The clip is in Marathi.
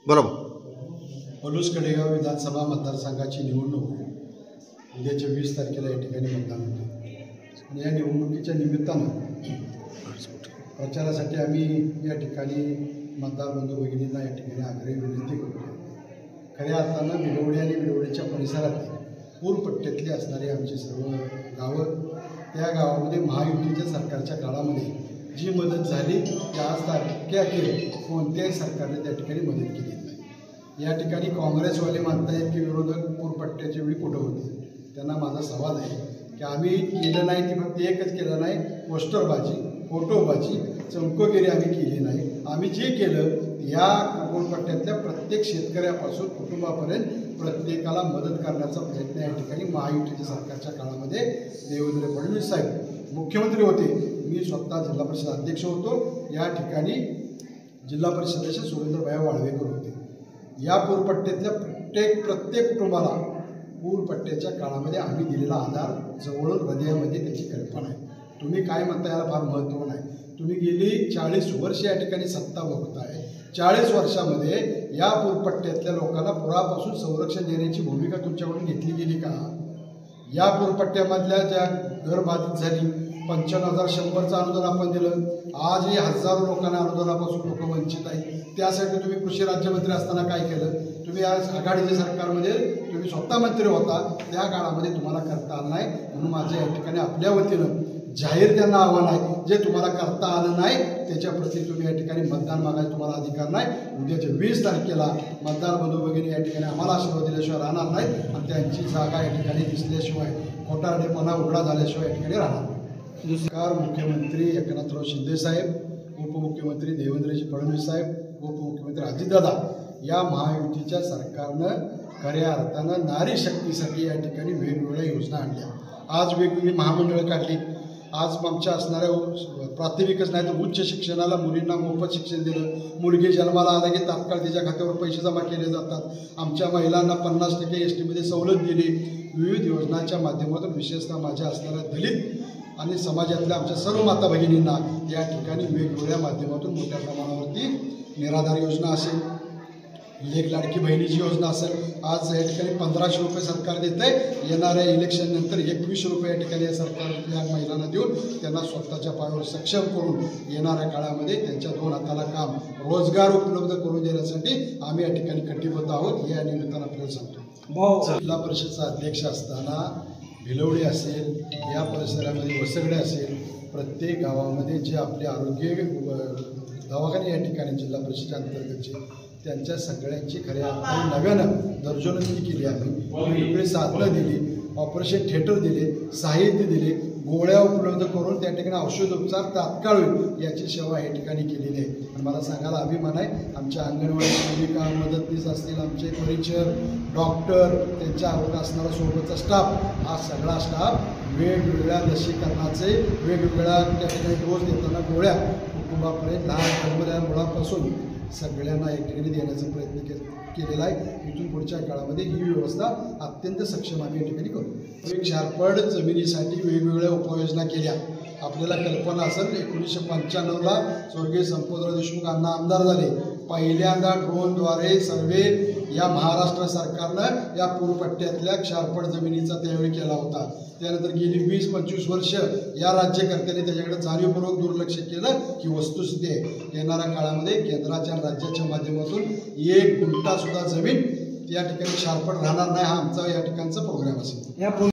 बरोबर. पलूस कडेगाव विधानसभा मतदारसंघाची निवडणूक उद्याच्या 20 तारखेला या ठिकाणी मतदान होते आणि या निवडणुकीच्या निमित्तानं प्रचारासाठी आम्ही या ठिकाणी मतदार बंधू भगिनींना या ठिकाणी आग्रही विनंती करतो. खऱ्या अर्थानं बिलवडी आणि बिलवडीच्या परिसरात पूरपट्ट्यातली असणारी आमची सर्व गावं, त्या गावामध्ये महायुतीच्या सरकारच्या काळामध्ये जी मदत झाली ती आज तारखेअखेर कोणत्याही सरकारने त्या ठिकाणी मदत केली नाही. या ठिकाणी काँग्रेसवाले मानतायत की विरोधक पूरपट्ट्याच्या वेळी कुठं होते. त्यांना माझा सवाल आहे की आम्ही केलं नाही, ती फक्त एकच केलं नाही, पोस्टरबाजी, फोटोबाजी, चमकोगिरी आम्ही केली नाही. आम्ही जे केलं या पूरपट्ट्यातल्या प्रत्येक शेतकऱ्यापासून कुटुंबापर्यंत प्रत्येकाला मदत करण्याचा प्रयत्न या ठिकाणी महायुतीच्या सरकारच्या काळामध्ये देवेंद्र फडणवीस साहेब मुख्यमंत्री होते, मी स्वतः जिल्हा परिषद अध्यक्ष होतो, या ठिकाणी जिल्हा परिषद सदस्य सुरेंद्रभाई वाळवेकर होते. या पूरपट्ट्यातल्या प्रत्येक कुटुंबाला पूरपट्ट्याच्या काळामध्ये आम्ही दिलेला आधार जवळून हृदयामध्ये त्याची कल्पना आहे. तुम्ही काय म्हणता याला फार महत्त्व नाही. तुम्ही गेली 40 वर्ष या ठिकाणी सत्ता बघताय. 40 वर्षामध्ये या पूरपट्ट्यातल्या लोकांना पुरापासून संरक्षण देण्याची भूमिका तुमच्याकडून घेतली गेली का? या पूरपट्ट्यामधल्या ज्या घरबाधित झाली 55,100चं अनुदान आपण दिलं. आजही हजारो लोकांना अनुदानापासून लोक वंचित आहेत. त्यासाठी तुम्ही कृषी राज्यमंत्री असताना काय केलं? तुम्ही आज आघाडीच्या सरकारमध्ये तुम्ही स्वतः मंत्री होता, त्या काळामध्ये तुम्हाला करता आलं नाही. म्हणून माझ्या या ठिकाणी आपल्या वतीनं जाहीर त्यांना आव्हान आहे, जे तुम्हाला करता आलं नाही त्याच्याप्रती तुम्ही या ठिकाणी मतदान मागायला तुम्हाला अधिकार नाही. उद्याच्या 20 तारखेला मतदार बंधू भगिनी या ठिकाणी आम्हाला आशीर्वाद दिल्याशिवाय राहणार नाही आणि त्यांची जागा या ठिकाणी दिसल्याशिवाय, खोटारडेपणा उघडा झाल्याशिवाय या ठिकाणी राहणार. सरकार मुख्यमंत्री एकनाथराव शिंदे साहेब, उपमुख्यमंत्री देवेंद्रजी फडणवीस साहेब, उपमुख्यमंत्री अजितदादा या महायुतीच्या सरकारनं खऱ्या अर्थानं नारी शक्तीसाठी या ठिकाणी वेगवेगळ्या योजना आणल्या. आज वेगवेगळी महामंडळं काढली. आज आमच्या असणाऱ्या प्राथमिकच नाही तर उच्च शिक्षणाला मुलींना मोफत शिक्षण दिलं. मुलगी जन्माला आला की तात्काळ तिच्या खात्यावर पैसे जमा केले जातात. आमच्या महिलांना 50% एसटीमध्ये सवलत दिली. विविध योजनांच्या माध्यमातून विशेषतः माझ्या असणाऱ्या दलित आणि समाजातल्या आमच्या सर्व माता भगिनींना या ठिकाणी वेगवेगळ्या माध्यमातून मोठ्या प्रमाणावरती निराधार योजना असेल, लेक लाडकी बहिणीची योजना असेल. आज या ठिकाणी 1500 रुपये सरकार देत आहे. येणाऱ्या इलेक्शननंतर 21 रुपये या ठिकाणी सरकारच्या महिलांना देऊन त्यांना स्वतःच्या पायावर सक्षम करून येणाऱ्या काळामध्ये त्यांच्या 2 हाताला काम, रोजगार उपलब्ध करून देण्यासाठी आम्ही या ठिकाणी कटिबद्ध आहोत. हे या निमित्तानं आपल्याला सांगतो. जिल्हा परिषदचा अध्यक्ष असताना भिलवडी असेल, या परिसरामध्ये वसगडे असेल, प्रत्येक गावामध्ये जे आपले आरोग्य दवाखाने या ठिकाणी जिल्हा परिषदेच्या अंतर्गतचे, त्यांच्या सगळ्यांची खऱ्या अर्थाने नव्यानं दर्जोन्नती केली. आम्ही वेगवेगळी साधनं दिली, ऑपरेशन थिएटर दिले, साहित्य दिले, गोळ्या उपलब्ध करून त्या ठिकाणी औषधोपचार तात्काळ होईल याची सेवा या ठिकाणी केलेली आहे. आणि मला सांगायला अभिमान आहे, आमच्या अंगणवाडी सेविका, मदतनीस असतील, आमचे परिचर, डॉक्टर, त्यांच्या आरोग्य असणारा सोबतचा स्टाफ, हा सगळा स्टाफ वेगवेगळ्या लसीकरणाचे वेगवेगळ्या त्या ठिकाणी डोस देताना गोळ्या कुटुंबापर्यंत लहान जन्मलेल्या मुलापासून सगळ्यांना एक ठिकाणी देण्याचा प्रयत्न केलेला आहे. इथून पुढच्या काळामध्ये ही व्यवस्था अत्यंत सक्षम आम्ही या ठिकाणी करू. शारपड जमिनीसाठी वेगवेगळ्या उपाययोजना केल्या. आपल्याला कल्पना असेल 1995ला स्वर्गीय संपतराव देशमुख अण्णा आमदार झाले. पहिल्यांदा ड्रोनद्वारे सर्वे या महाराष्ट्र सरकारनं या पूरपट्ट्यातल्या क्षारपड जमिनीचा त्यावेळी केला होता. त्यानंतर गेली 20-25 वर्ष या राज्यकर्त्यांनी त्याच्याकडे जाणीवपूर्वक दुर्लक्ष केलं ही वस्तुस्थिती आहे. येणाऱ्या काळामध्ये केंद्राच्या आणि राज्याच्या माध्यमातून 1 गुंठा सुद्धा जमीन या ठिकाणी क्षारपड राहणार नाही, हा आमचा या ठिकाणचा प्रोग्राम असेल.